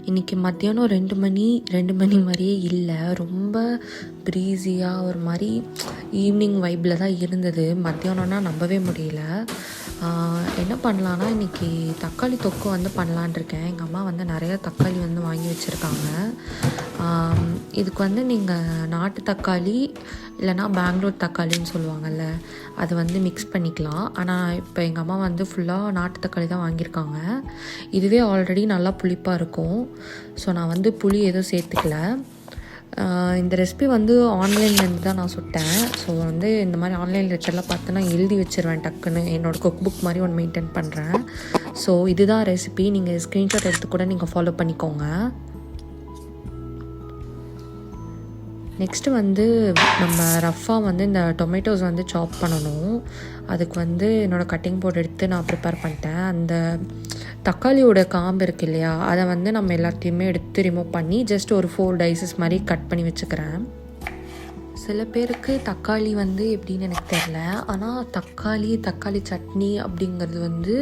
இன்றைக்கி மத்தியானம் 2 மணி மாதிரியே இல்லை, ரொம்ப ப்ரீஸியாக ஒரு மாதிரி ஈவினிங் வைப்பில் தான் இருந்தது. மத்தியானம்னா நம்பவே முடியல. என்ன பண்ணலான்னா இன்றைக்கி தக்காளி தொக்கு வந்து பண்ணலான் இருக்கேன். எங்கள் அம்மா வந்து நிறையா தக்காளி வந்து வாங்கி வச்சுருக்காங்க. இதுக்கு வந்து நீங்கள் நாட்டு தக்காளி இல்லைனா பெங்களூர் தக்காளின்னு சொல்லுவாங்கள்ல, அது வந்து மிக்ஸ் பண்ணிக்கலாம். ஆனால் இப்போ எங்கள் அம்மா வந்து ஃபுல்லாக நாட்டு தக்காளி தான் வாங்கியிருக்காங்க. இதுவே ஆல்ரெடி நல்லா புளிப்பாக இருக்கும். ஸோ நான் வந்து புளி எதுவும் சேர்த்துக்கல. இந்த ரெசிபி வந்து ஆன்லைன்லேருந்து தான் நான் சுட்டேன். ஸோ வந்து இந்த மாதிரி ஆன்லைன் ரெசிபிலாம் பார்த்து நான் எழுதி வச்சுருவேன் டக்குன்னு. என்னோடய குக் புக் மாதிரி ஒன்று மெயின்டைன் பண்ணுறேன். ஸோ இதுதான் ரெசிபி. நீங்கள் ஸ்க்ரீன்ஷாட் எடுத்து கூட நீங்கள் ஃபாலோ பண்ணிக்கோங்க. நெக்ஸ்ட்டு வந்து நம்ம ரஃப்பாக வந்து இந்த டொமேட்டோஸ் வந்து சாப் பண்ணணும். அதுக்கு வந்து என்னோடய கட்டிங் போர்டு எடுத்து நான் ப்ரிப்பேர் பண்ணிட்டேன். அந்த தக்காளியோட காம்பு இருக்குது இல்லையா, அதை வந்து நம்ம எல்லாத்தையுமே எடுத்து ரிமூவ் பண்ணி ஜஸ்ட் ஒரு 4 டைசஸ் மாதிரி கட் பண்ணி வச்சுக்கிறேன். சில பேருக்கு தக்காளி வந்து எப்படின்னு எனக்கு தெரில. ஆனால் தக்காளி சட்னி அப்படிங்கிறது வந்து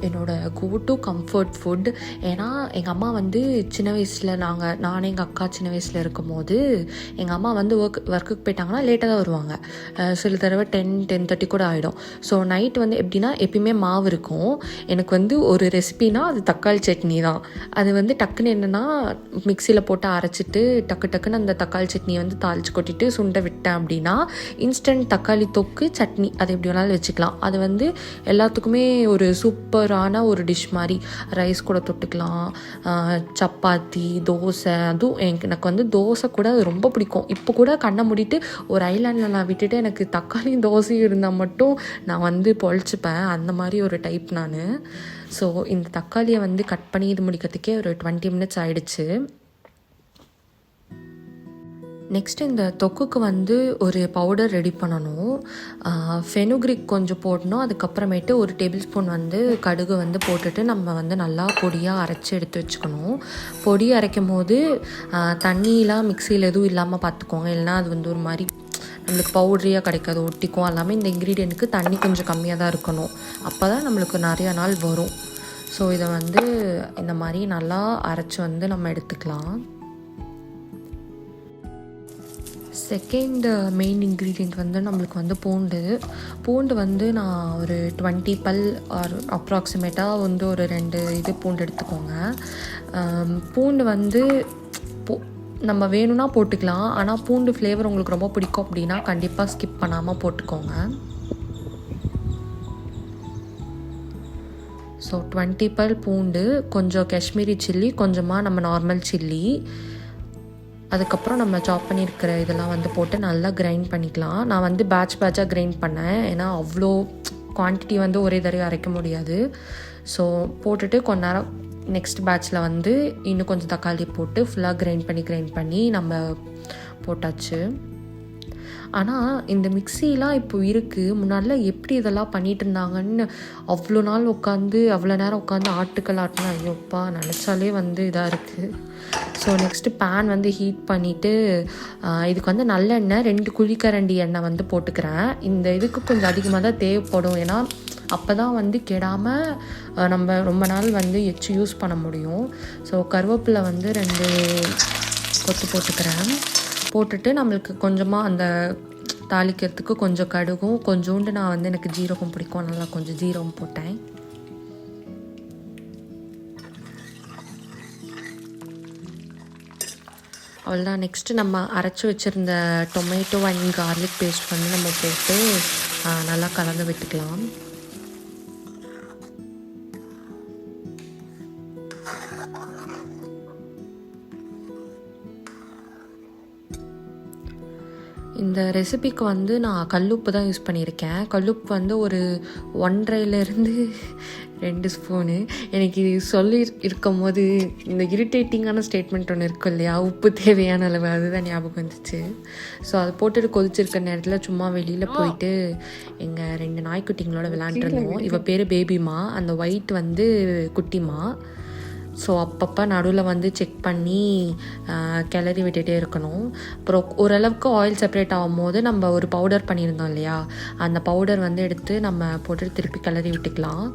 என்னோடய கோ டு கம்ஃபர்ட் ஃபுட். ஏன்னா எங்கள் அம்மா வந்து சின்ன வயசில் நானே எங்கள் அக்கா சின்ன வயசில் இருக்கும் போது எங்கள் அம்மா வந்து ஒர்க்குக்கு போயிட்டாங்கன்னா லேட்டாக தான் வருவாங்க. சில தடவை 10-10:30 கூட ஆகிடும். ஸோ நைட் வந்து எப்படின்னா எப்பயுமே மாவு இருக்கும். எனக்கு வந்து ஒரு ரெசிபினா அது தக்காளி சட்னி தான். அது வந்து டக்குன்னு என்னென்னா மிக்சியில் போட்டு அரைச்சிட்டு டக்குன்னு அந்த தக்காளி சட்னியை வந்து தாளித்து கொட்டிட்டு சுண்டை விட்டேன் அப்படின்னா இன்ஸ்டன்ட் தக்காளி தொக்கு சட்னி அது எப்படி வேணாலும் வச்சுக்கலாம். அது வந்து எல்லாத்துக்குமே ஒரு சூப்பரான ஒரு டிஷ் மாதிரி. ரைஸ் கூட தொட்டுக்கலாம், சப்பாத்தி, தோசை. அதுவும் எனக்கு வந்து தோசை கூட அது ரொம்ப பிடிக்கும். இப்போ கூட கண்ணை மூடிட்டு ஒரு ஐலாண்டில் நான் விட்டுட்டு எனக்கு தக்காளி தோசை இருந்தால் மட்டும் நான் வந்து பொழிச்சுப்பேன். அந்த மாதிரி ஒரு டைப் நான். ஸோ இந்த தக்காளியை வந்து கட் பண்ணி இது முடிக்கிறதுக்கே ஒரு 20 minutes ஆகிடுச்சு. நெக்ஸ்ட்டு இந்த தொக்குக்கு வந்து ஒரு பவுடர் ரெடி பண்ணணும். ஃபெனுக்ரிக் கொஞ்சம் போடணும். அதுக்கப்புறமேட்டு ஒரு டேபிள் ஸ்பூன் வந்து கடுகு வந்து போட்டுட்டு நம்ம வந்து நல்லா பொடியாக அரைச்சி எடுத்து வச்சுக்கணும். பொடி அரைக்கும் போது தண்ணியெலாம் மிக்சியில் எதுவும் இல்லாமல் பார்த்துக்கோங்க. இல்லைனா அது வந்து ஒரு மாதிரி நம்மளுக்கு பவுட்ரியாக கிடைக்காது, ஒட்டிக்கும். எல்லாமே இந்த இன்க்ரீடியண்ட்டுக்கு தண்ணி கொஞ்சம் கம்மியாக தான் இருக்கணும். அப்போ தான் நம்மளுக்கு நிறையா நாள் வரும். ஸோ இதை வந்து இந்த மாதிரி நல்லா அரைச்சி வந்து நம்ம எடுத்துக்கலாம். செகண்ட் மெயின் இன்க்ரீடியண்ட் வந்து நம்மளுக்கு வந்து பூண்டு வந்து நான் ஒரு 20 பல் ஆர் அப்ராக்சிமேட்டாக வந்து ஒரு 2 இது பூண்டு எடுத்துக்கோங்க. பூண்டு வந்து நம்ம வேணும்னா போட்டுக்கலாம். ஆனால் பூண்டு ஃப்ளேவர் உங்களுக்கு ரொம்ப பிடிக்கும் அப்படின்னா கண்டிப்பாக ஸ்கிப் பண்ணாமல் போட்டுக்கோங்க. ஸோ 20 பல் பூண்டு, கொஞ்சம் காஷ்மீரி சில்லி, கொஞ்சமாக நம்ம நார்மல் சில்லி, அதுக்கப்புறம் நம்ம சாப் பண்ணியிருக்கிற இதெல்லாம் வந்து போட்டு நல்லா கிரைண்ட் பண்ணிக்கலாம். நான் வந்து பேட்சாக கிரைண்ட் பண்ணேன். ஏன்னா அவ்வளோ குவான்டிட்டி வந்து ஒரே தடவை அரைக்க முடியாது. ஸோ போட்டுட்டு கொஞ்ச நேரம் நெக்ஸ்ட் பேட்சில் வந்து இன்னும் கொஞ்சம் தக்காளி போட்டு ஃபுல்லாக கிரைண்ட் பண்ணி நம்ம போட்டாச்சு. ஆனால் இந்த மிக்சிலாம் இப்போ இருக்குது. முன்னாடிலாம் எப்படி இதெல்லாம் பண்ணிகிட்டு இருந்தாங்கன்னு அவ்வளோ நேரம் உட்காந்து ஆட்டுக்கல் ஆட்டினா ஐயோப்பா நினச்சாலே வந்து இதாக இருக்குது. ஸோ நெக்ஸ்ட்டு பேன் வந்து ஹீட் பண்ணிவிட்டு இதுக்கு வந்து நல்லெண்ணெய் 2 குழிக்கரண்டி எண்ணெய் வந்து போட்டுக்கிறேன். இந்த இதுக்கு கொஞ்சம் அதிகமாக தான் தேவைப்படும். ஏன்னா அப்போ தான் வந்து கெடாமல் நம்ம ரொம்ப நாள் வந்து எச்சு யூஸ் பண்ண முடியும். ஸோ கருவேப்பிலை வந்து 2 கொத்து போட்டுக்கிறேன். போட்டுட்டு நம்மளுக்கு கொஞ்சமாக அந்த தாளிக்கிறதுக்கு கொஞ்சம் கடுகும், கொஞ்சோண்டு நான் வந்து எனக்கு ஜீரகம் பிடிக்கும், நல்லா கொஞ்சம் ஜீரகம் போட்டேன். அவ்வளோதான். நெக்ஸ்ட்டு நம்ம அரைச்சி வச்சுருந்த டொமேட்டோ அண்ட் கார்லிக் பேஸ்ட் வந்து நம்ம போட்டு நல்லா கலந்து விட்டுக்கலாம். இந்த ரெசிபிக்கு வந்து நான் கல்லுப்பு தான் யூஸ் பண்ணியிருக்கேன். கல்லுப்பு வந்து ஒரு 1.5-2 ஸ்பூனு. எனக்கு இது சொல்லி இருக்கும் போது இந்த இரிட்டேட்டிங்கான ஸ்டேட்மெண்ட் ஒன்று இருக்கும் இல்லையா, உப்பு தேவையான அளவு, அதுதான் ஞாபகம் வந்துச்சு. ஸோ அதை போட்டுட்டு கொதிச்சிருக்க நேரத்தில் சும்மா வெளியில் போயிட்டு எங்கள் 2 நாய்க்குட்டிங்களோட விளாண்டுருந்தோம். இவ பேர் பேபிமா, அந்த ஒயிட் வந்து குட்டிமா. ஸோ அப்பப்போ நடுவில் வந்து செக் பண்ணி கிளறி விட்டுகிட்டே இருக்கணும். அப்புறம் ஓரளவுக்கு ஆயில் செப்பரேட் ஆகும்போது நம்ம ஒரு பவுடர் பண்ணியிருந்தோம் இல்லையா, அந்த பவுடர் வந்து எடுத்து நம்ம போட்டு திருப்பி கிளறி விட்டுக்கலாம்.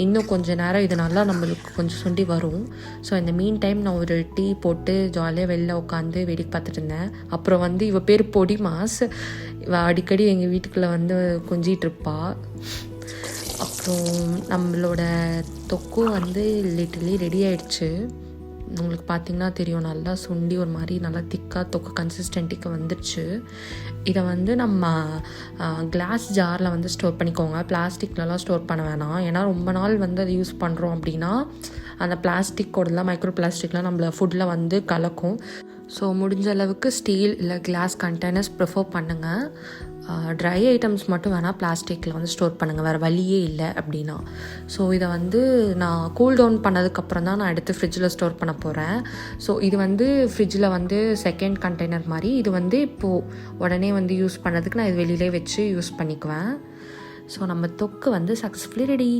இன்னும் கொஞ்சம் நேரம் இது நல்லா நம்மளுக்கு கொஞ்சம் சுண்டி வரும். ஸோ இந்த மீன் டைம் நான் ஒரு டீ போட்டு ஜாலியாக வெளில உட்காந்து வேடிக்கை பார்த்துட்டு இருந்தேன். அப்புறம் வந்து இவ பேர் பொடி மாஸ், இவ அடிக்கடி எங்கள் வீட்டுக்குள்ளே வந்து கொஞ்சிகிட்டு இருப்பா. அப்புறம் நம்மளோட தொக்கு வந்து லிட்டலி ரெடி ஆகிடுச்சு. உங்களுக்கு பார்த்திங்கன்னா தெரியும், நல்லா சுண்டி ஒரு மாதிரி நல்லா திக்காக தொக்கு கன்சிஸ்டன்ட்டிக்கு வந்துடுச்சு. இதை வந்து நம்ம கிளாஸ் ஜாரில் வந்து ஸ்டோர் பண்ணிக்கோங்க. பிளாஸ்டிக்லலாம் ஸ்டோர் பண்ண வேணாம். ஏன்னா ரொம்ப நாள் வந்து அதை யூஸ் பண்ணுறோம் அப்படின்னா அந்த பிளாஸ்டிக்கோடலாம் மைக்ரோ பிளாஸ்டிக்லாம் நம்மள ஃபுட்டில் வந்து கலக்கும். ஸோ முடிஞ்ச அளவுக்கு ஸ்டீல் இல்லை கிளாஸ் கண்டெய்னர்ஸ் ப்ரிஃபர் பண்ணுங்கள். ட்ரை ஐட்டம்ஸ் மட்டும் வேணால் பிளாஸ்டிக்கில் வந்து ஸ்டோர் பண்ணுங்கள், வேறு வழியே இல்லை அப்படின்னா. ஸோ இதை வந்து நான் கூல் டவுன் பண்ணதுக்கப்புறம் தான் நான் எடுத்து ஃப்ரிட்ஜில் ஸ்டோர் பண்ண போகிறேன். ஸோ இது வந்து ஃப்ரிட்ஜில் வந்து செகண்ட் கண்டெய்னர் மாதிரி. இது வந்து இப்போது உடனே வந்து யூஸ் பண்ணதுக்கு நான் இது வெளியிலே வச்சு யூஸ் பண்ணிக்குவேன். ஸோ நம்ம தொக்கு வந்து சக்ஸஸ்ஃபுல்லி ரெடி.